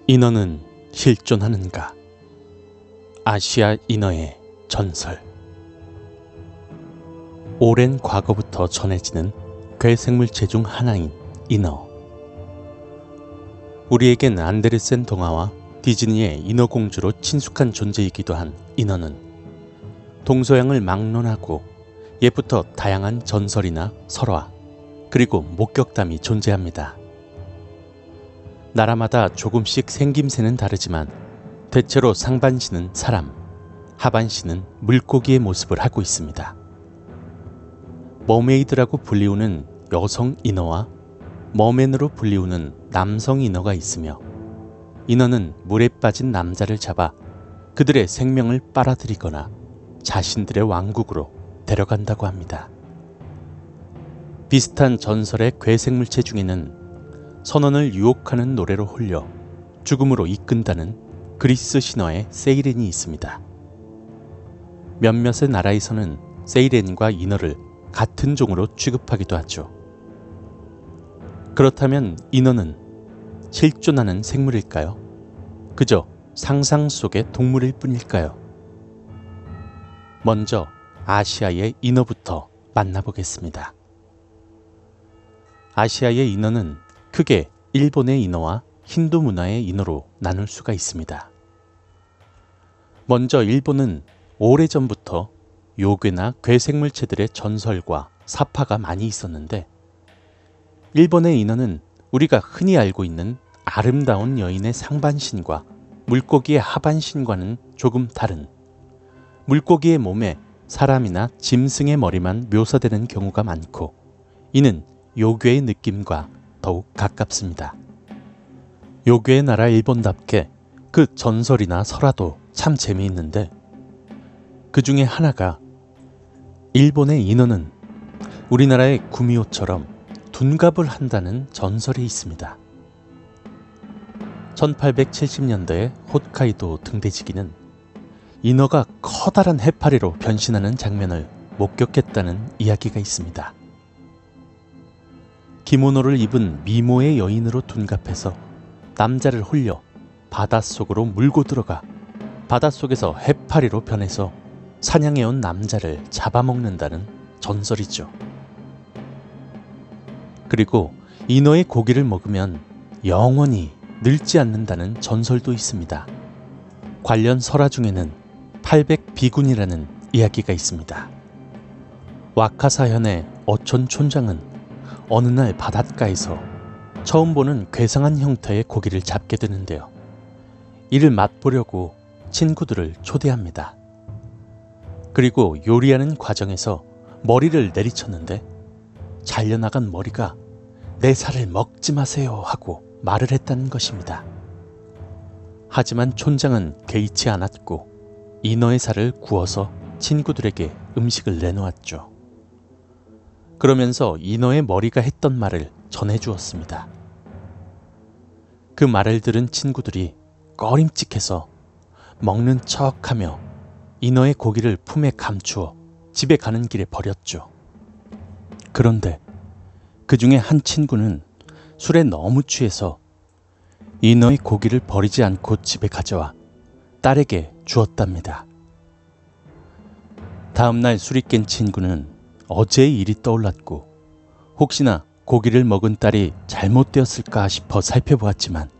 인어는 실존하는가? 아시아 인어의 전설. 오랜 과거부터 전해지는 괴생물체 중 하나인 인어. 우리에겐 안데르센 동화와 디즈니의 인어공주로 친숙한 존재이기도 한 인어는 동서양을 막론하고 옛부터 다양한 전설이나 설화, 그리고 목격담이 존재합니다. 나라마다 조금씩 생김새는 다르지만 대체로 상반신은 사람, 하반신은 물고기의 모습을 하고 있습니다. 머메이드라고 불리우는 여성 인어와 머맨으로 불리우는 남성 인어가 있으며, 인어는 물에 빠진 남자를 잡아 그들의 생명을 빨아들이거나 자신들의 왕국으로 데려간다고 합니다. 비슷한 전설의 괴생물체 중에는 선원을 유혹하는 노래로 홀려 죽음으로 이끈다는 그리스 신화의 세이렌이 있습니다. 몇몇의 나라에서는 세이렌과 인어를 같은 종으로 취급하기도 하죠. 그렇다면 인어는 실존하는 생물일까요? 그저 상상 속의 동물일 뿐일까요? 먼저 아시아의 인어부터 만나보겠습니다. 아시아의 인어는 크게 일본의 인어와 힌두 문화의 인어로 나눌 수가 있습니다. 먼저 일본은 오래전부터 요괴나 괴생물체들의 전설과 사파가 많이 있었는데, 일본의 인어는 우리가 흔히 알고 있는 아름다운 여인의 상반신과 물고기의 하반신과는 조금 다른, 물고기의 몸에 사람이나 짐승의 머리만 묘사되는 경우가 많고, 이는 요괴의 느낌과 더욱 가깝습니다. 요괴의 나라 일본답게 그 전설이나 설화도 참 재미있는데, 그 중에 하나가 일본의 인어는 우리나라의 구미호처럼 둔갑을 한다는 전설이 있습니다. 1870년대의 홋카이도 등대지기는 인어가 커다란 해파리로 변신하는 장면을 목격했다는 이야기가 있습니다. 기모노를 입은 미모의 여인으로 둔갑해서 남자를 홀려 바닷속으로 물고 들어가 바닷속에서 해파리로 변해서 사냥해온 남자를 잡아먹는다는 전설이죠. 그리고 인어의 고기를 먹으면 영원히 늙지 않는다는 전설도 있습니다. 관련 설화 중에는 800비군이라는 이야기가 있습니다. 와카사현의 어촌 촌장은 어느 날 바닷가에서 처음 보는 괴상한 형태의 고기를 잡게 되는데요. 이를 맛보려고 친구들을 초대합니다. 그리고 요리하는 과정에서 머리를 내리쳤는데, 잘려나간 머리가 "내 살을 먹지 마세요" 하고 말을 했다는 것입니다. 하지만 촌장은 개의치 않았고 인어의 살을 구워서 친구들에게 음식을 내놓았죠. 그러면서 인어의 머리가 했던 말을 전해주었습니다. 그 말을 들은 친구들이 꺼림칙해서 먹는 척하며 인어의 고기를 품에 감추어 집에 가는 길에 버렸죠. 그런데 그 중에 한 친구는 술에 너무 취해서 인어의 고기를 버리지 않고 집에 가져와 딸에게 주었답니다. 다음날 술이 깬 친구는 어제의 일이 떠올랐고, 혹시나 고기를 먹은 딸이 잘못되었을까 싶어 살펴보았지만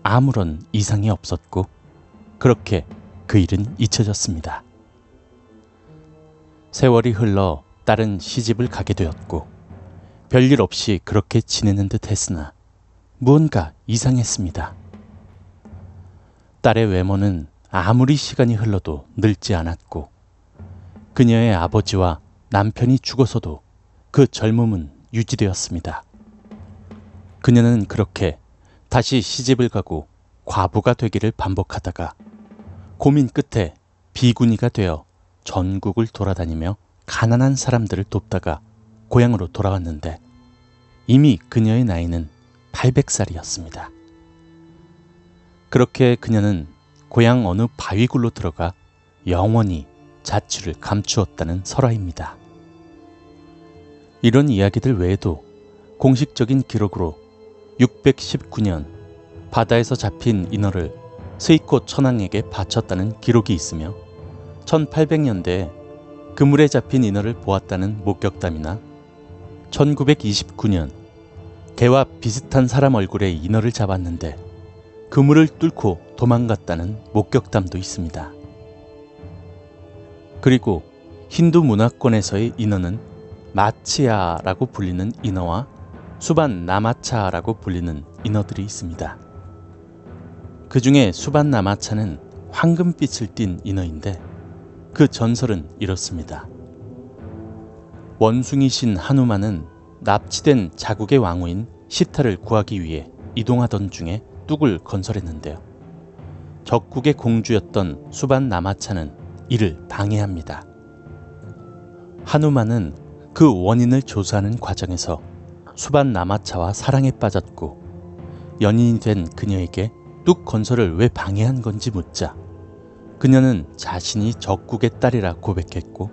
아무런 이상이 없었고, 그렇게 그 일은 잊혀졌습니다. 세월이 흘러 딸은 시집을 가게 되었고, 별일 없이 그렇게 지내는 듯 했으나 무언가 이상했습니다. 딸의 외모는 아무리 시간이 흘러도 늙지 않았고, 그녀의 아버지와 남편이 죽어서도 그 젊음은 유지되었습니다. 그녀는 그렇게 다시 시집을 가고 과부가 되기를 반복하다가 고민 끝에 비구니가 되어 전국을 돌아다니며 가난한 사람들을 돕다가 고향으로 돌아왔는데, 이미 그녀의 나이는 800살이었습니다. 그렇게 그녀는 고향 어느 바위굴로 들어가 영원히 자취를 감추었다는 설화입니다. 이런 이야기들 외에도 공식적인 기록으로 619년 바다에서 잡힌 인어를 스이코 천황에게 바쳤다는 기록이 있으며 1800년대에 그물에 잡힌 인어를 보았다는 목격담이나 1929년 개와 비슷한 사람 얼굴의 인어를 잡았는데 그물을 뚫고 도망갔다는 목격담도 있습니다. 그리고 힌두 문화권에서의 인어는 마치아라고 불리는 인어와 수반 나마차라고 불리는 인어들이 있습니다. 그 중에 수반 나마차는 황금빛을 띤 인어인데 그 전설은 이렇습니다. 원숭이신 하누만은 납치된 자국의 왕후인 시타를 구하기 위해 이동하던 중에 뚝을 건설했는데요. 적국의 공주였던 수반 나마차는 이를 방해합니다. 하누만은 그 원인을 조사하는 과정에서 수반 나마차와 사랑에 빠졌고 연인이 된 그녀에게 뚝 건설을 왜 방해한 건지 묻자 그녀는 자신이 적국의 딸이라 고백했고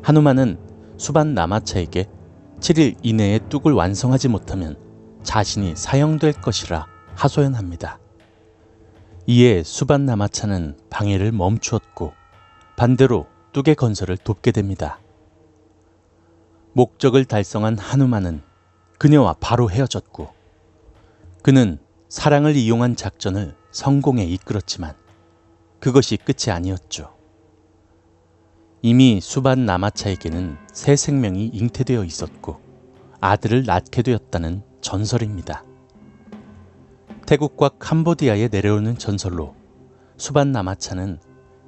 하누만은 수반 나마차에게 7일 이내에 뚝을 완성하지 못하면 자신이 사형될 것이라 하소연합니다. 이에 수반 나마차는 방해를 멈추었고 반대로 뚝의 건설을 돕게 됩니다. 목적을 달성한 하누만은 그녀와 바로 헤어졌고 그는 사랑을 이용한 작전을 성공에 이끌었지만 그것이 끝이 아니었죠. 이미 수반 나마차에게는 새 생명이 잉태되어 있었고 아들을 낳게 되었다는 전설입니다. 태국과 캄보디아에 내려오는 전설로 수반 나마차는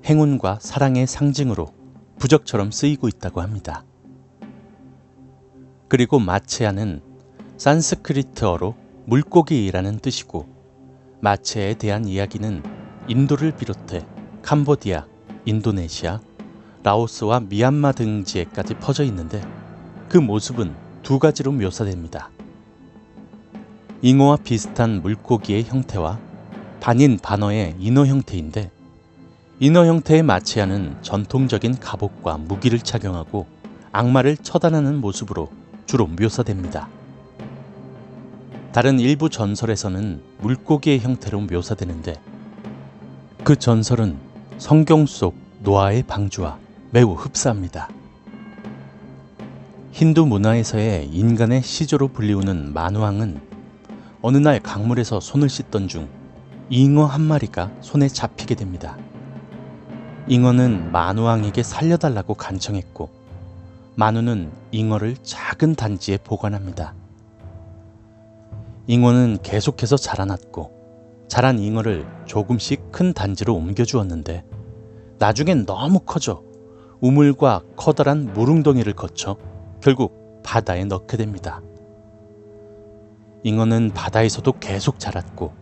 행운과 사랑의 상징으로 부적처럼 쓰이고 있다고 합니다. 그리고 마체아는 산스크리트어로 물고기라는 뜻이고 마체아에 대한 이야기는 인도를 비롯해 캄보디아, 인도네시아, 라오스와 미얀마 등지에까지 퍼져 있는데 그 모습은 두 가지로 묘사됩니다. 잉어와 비슷한 물고기의 형태와 반인 반어의 인어 형태인데 인어 형태의 마치아는 전통적인 갑옷과 무기를 착용하고 악마를 처단하는 모습으로 주로 묘사됩니다. 다른 일부 전설에서는 물고기의 형태로 묘사되는데 그 전설은 성경 속 노아의 방주와 매우 흡사합니다. 힌두 문화에서의 인간의 시조로 불리우는 만왕은 어느 날 강물에서 손을 씻던 중 잉어 한 마리가 손에 잡히게 됩니다. 잉어는 만왕에게 살려달라고 간청했고 만우는 잉어를 작은 단지에 보관합니다. 잉어는 계속해서 자라났고 자란 잉어를 조금씩 큰 단지로 옮겨주었는데 나중엔 너무 커져 우물과 커다란 물웅덩이를 거쳐 결국 바다에 넣게 됩니다. 잉어는 바다에서도 계속 자랐고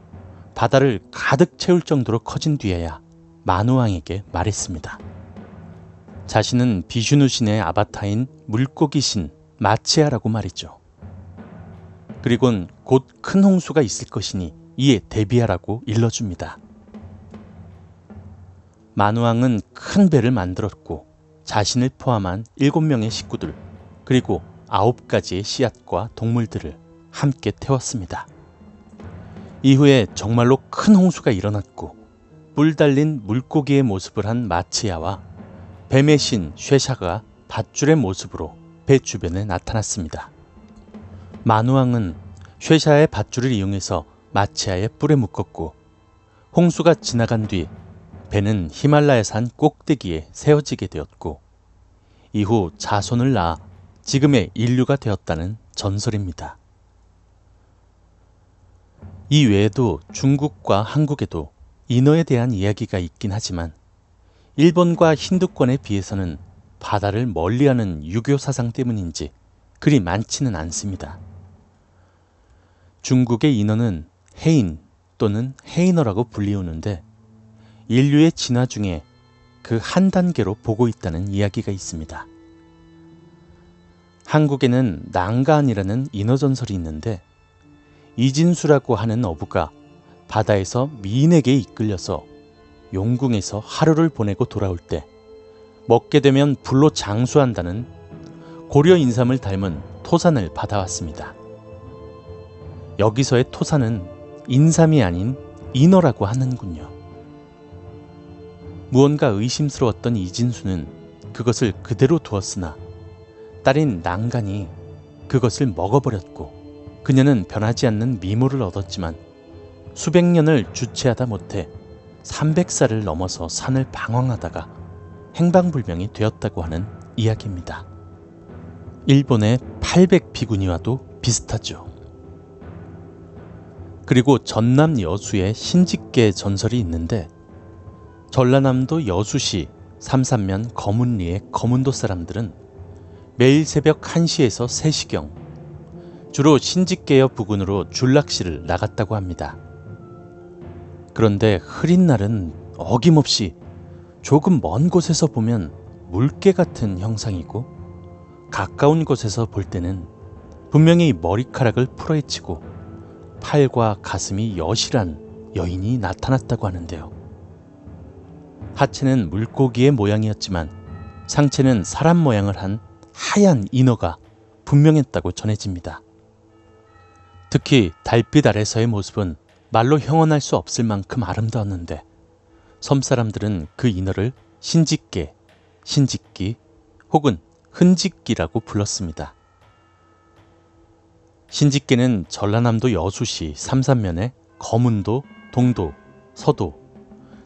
바다를 가득 채울 정도로 커진 뒤에야 만우왕에게 말했습니다. 자신은 비슈누 신의 아바타인 물고기 신 마치아라고 말이죠. 그리곤 곧 큰 홍수가 있을 것이니 이에 대비하라고 일러줍니다. 만우왕은 큰 배를 만들었고 자신을 포함한 7명의 식구들 그리고 9가지의 씨앗과 동물들을 함께 태웠습니다. 이후에 정말로 큰 홍수가 일어났고 뿔 달린 물고기의 모습을 한 마치아와 뱀의 신 쉐샤가 밧줄의 모습으로 배 주변에 나타났습니다. 만우왕은 쉐샤의 밧줄을 이용해서 마치아의 뿔에 묶었고 홍수가 지나간 뒤 배는 히말라야 산 꼭대기에 세워지게 되었고 이후 자손을 낳아 지금의 인류가 되었다는 전설입니다. 이 외에도 중국과 한국에도 인어에 대한 이야기가 있긴 하지만 일본과 힌두권에 비해서는 바다를 멀리하는 유교 사상 때문인지 그리 많지는 않습니다. 중국의 인어는 해인 또는 해인어라고 불리우는데 인류의 진화 중에 그 한 단계로 보고 있다는 이야기가 있습니다. 한국에는 난간이라는 인어 전설이 있는데 이진수라고 하는 어부가 바다에서 미인에게 이끌려서 용궁에서 하루를 보내고 돌아올 때 먹게 되면 불로 장수한다는 고려 인삼을 닮은 토산을 받아왔습니다. 여기서의 토산은 인삼이 아닌 인어라고 하는군요. 무언가 의심스러웠던 이진수는 그것을 그대로 두었으나 딸인 난간이 그것을 먹어버렸고 그녀는 변하지 않는 미모를 얻었지만 수백 년을 주체하다 못해 300살을 넘어서 산을 방황하다가 행방불명이 되었다고 하는 이야기입니다. 일본의 800비구니와도 비슷하죠. 그리고 전남 여수에 신직계 전설이 있는데 전라남도 여수시 삼산면 거문리의 거문도 사람들은 매일 새벽 1시에서 3시경 주로 신직계여 부근으로 줄낚시를 나갔다고 합니다. 그런데 흐린 날은 어김없이 조금 먼 곳에서 보면 물개 같은 형상이고 가까운 곳에서 볼 때는 분명히 머리카락을 풀어헤치고 팔과 가슴이 여실한 여인이 나타났다고 하는데요. 하체는 물고기의 모양이었지만 상체는 사람 모양을 한 하얀 인어가 분명했다고 전해집니다. 특히 달빛 아래서의 모습은 말로 형언할 수 없을 만큼 아름다웠는데 섬사람들은 그 인어를 신직계, 신직기 혹은 흔직기라고 불렀습니다. 신직계는 전라남도 여수시 삼산면의 거문도, 동도, 서도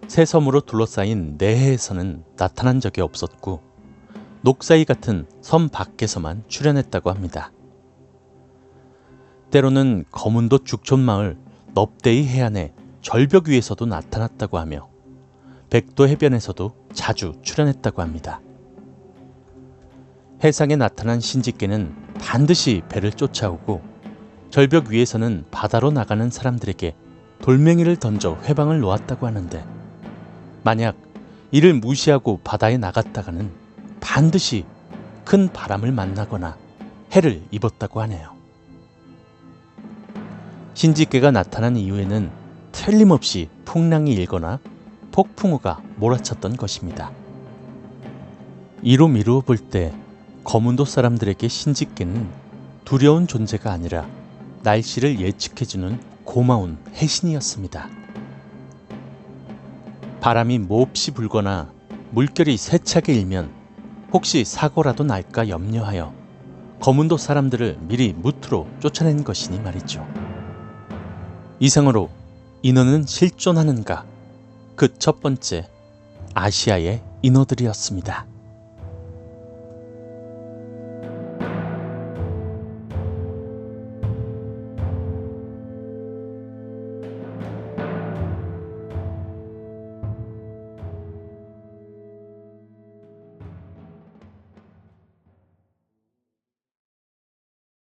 세 섬으로 둘러싸인 내해에서는 나타난 적이 없었고 녹사이 같은 섬 밖에서만 출현했다고 합니다. 때로는 거문도 죽촌마을 넙대이 해안의 절벽 위에서도 나타났다고 하며 백도 해변에서도 자주 출현했다고 합니다. 해상에 나타난 신직계는 반드시 배를 쫓아오고 절벽 위에서는 바다로 나가는 사람들에게 돌멩이를 던져 회방을 놓았다고 하는데 만약 이를 무시하고 바다에 나갔다가는 반드시 큰 바람을 만나거나 해를 입었다고 하네요. 신직계가 나타난 이후에는 틀림없이 풍랑이 일거나 폭풍우가 몰아쳤던 것입니다. 이로 미루어 볼 때 거문도 사람들에게 신직계는 두려운 존재가 아니라 날씨를 예측해주는 고마운 해신이었습니다. 바람이 몹시 불거나 물결이 세차게 일면 혹시 사고라도 날까 염려하여 거문도 사람들을 미리 무트로 쫓아낸 것이니 말이죠. 이상으로 인어는 실존하는가? 그 첫 번째 아시아의 인어들이었습니다.